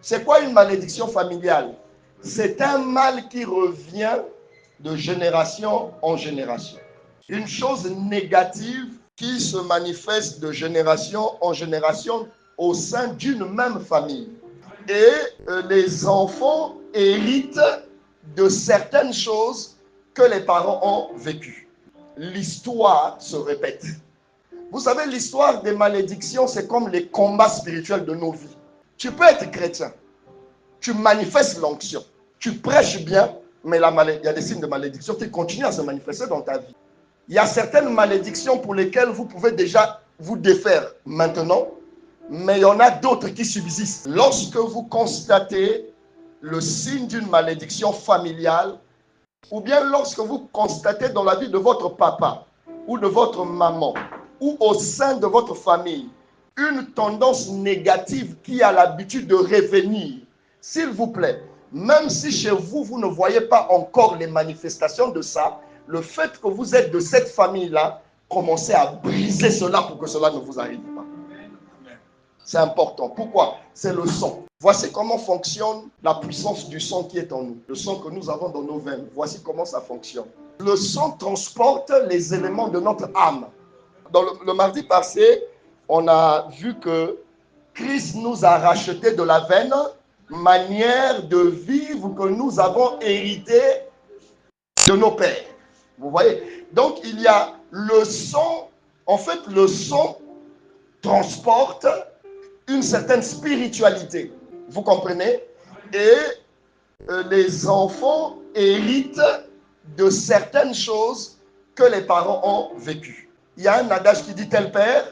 C'est quoi une malédiction familiale? C'est un mal qui revient de génération en génération. Une chose négative qui se manifeste de génération en génération au sein d'une même famille. Et les enfants héritent de certaines choses que les parents ont vécues. L'histoire se répète. Vous savez, l'histoire des malédictions, c'est comme les combats spirituels de nos vies. Tu peux être chrétien, tu manifestes l'onction, tu prêches bien, mais il y a des signes de malédiction qui continuent à se manifester dans ta vie. Il y a certaines malédictions pour lesquelles vous pouvez déjà vous défaire maintenant, mais il y en a d'autres qui subsistent. Lorsque vous constatez le signe d'une malédiction familiale, ou bien lorsque vous constatez dans la vie de votre papa ou de votre maman, ou au sein de votre famille, une tendance négative qui a l'habitude de revenir, s'il vous plaît, même si chez vous, vous ne voyez pas encore les manifestations de ça, le fait que vous êtes de cette famille-là, commencez à briser cela pour que cela ne vous arrive pas. C'est important. Pourquoi? C'est le sang. Voici comment fonctionne la puissance du sang qui est en nous. Le sang que nous avons dans nos veines. Voici comment ça fonctionne. Le sang transporte les éléments de notre âme. Dans le mardi passé, on a vu que Christ nous a racheté de la vaine manière de vivre que nous avons hérité de nos pères. Vous voyez? Donc, il y a le sang. En fait, le sang transporte une certaine spiritualité. Vous comprenez? Et les enfants héritent de certaines choses que les parents ont vécues. Il y a un adage qui dit tel père,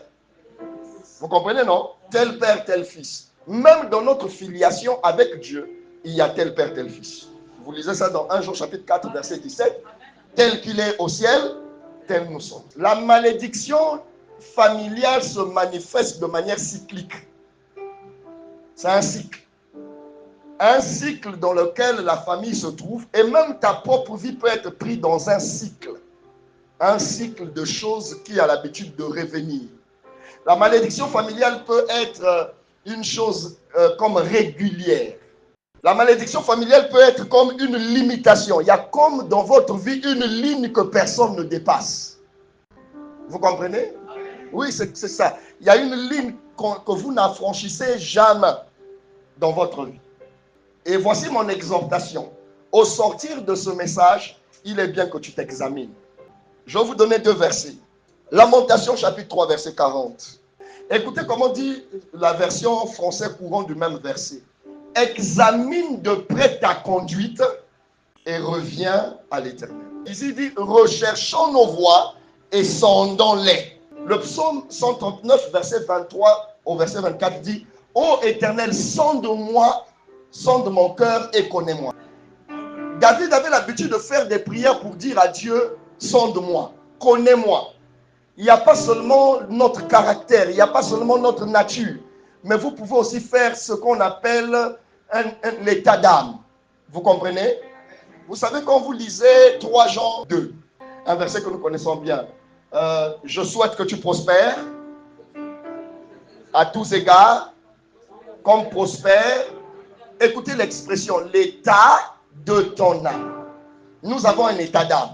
vous comprenez, non? Tel père, tel fils. Même dans notre filiation avec Dieu, il y a tel père, tel fils. Vous lisez ça dans 1 Jean chapitre 4, verset 17. Tel qu'il est au ciel, tel nous sommes. La malédiction familiale se manifeste de manière cyclique. C'est un cycle. Un cycle dans lequel la famille se trouve, et même ta propre vie peut être prise dans un cycle. Un cycle de choses qui a l'habitude de revenir. La malédiction familiale peut être une chose comme régulière. La malédiction familiale peut être comme une limitation. Il y a comme dans votre vie une ligne que personne ne dépasse. Vous comprenez? Oui, c'est ça. Il y a une ligne que vous n'affranchissez jamais dans votre vie. Et voici mon exhortation. Au sortir de ce message, il est bien que tu t'examines. Je vais vous donner 2 versets. Lamentation chapitre 3, verset 40. Écoutez comment dit la version français courant du même verset. Examine de près ta conduite et reviens à l'Éternel. Ici il dit, recherchons nos voies et sondons-les. Le psaume 139, verset 23 au verset 24 dit, ô Éternel, sonde-moi, sonde mon cœur et connais-moi. David avait l'habitude de faire des prières pour dire à Dieu, sonde-moi, connais-moi. Il n'y a pas seulement notre caractère, il n'y a pas seulement notre nature, mais vous pouvez aussi faire ce qu'on appelle l'état d'âme. Vous comprenez? Vous savez, quand vous lisez 3 Jean 2, un verset que nous connaissons bien, je souhaite que tu prospères à tous égards, comme prospère. Écoutez l'expression, l'état de ton âme. Nous avons un état d'âme.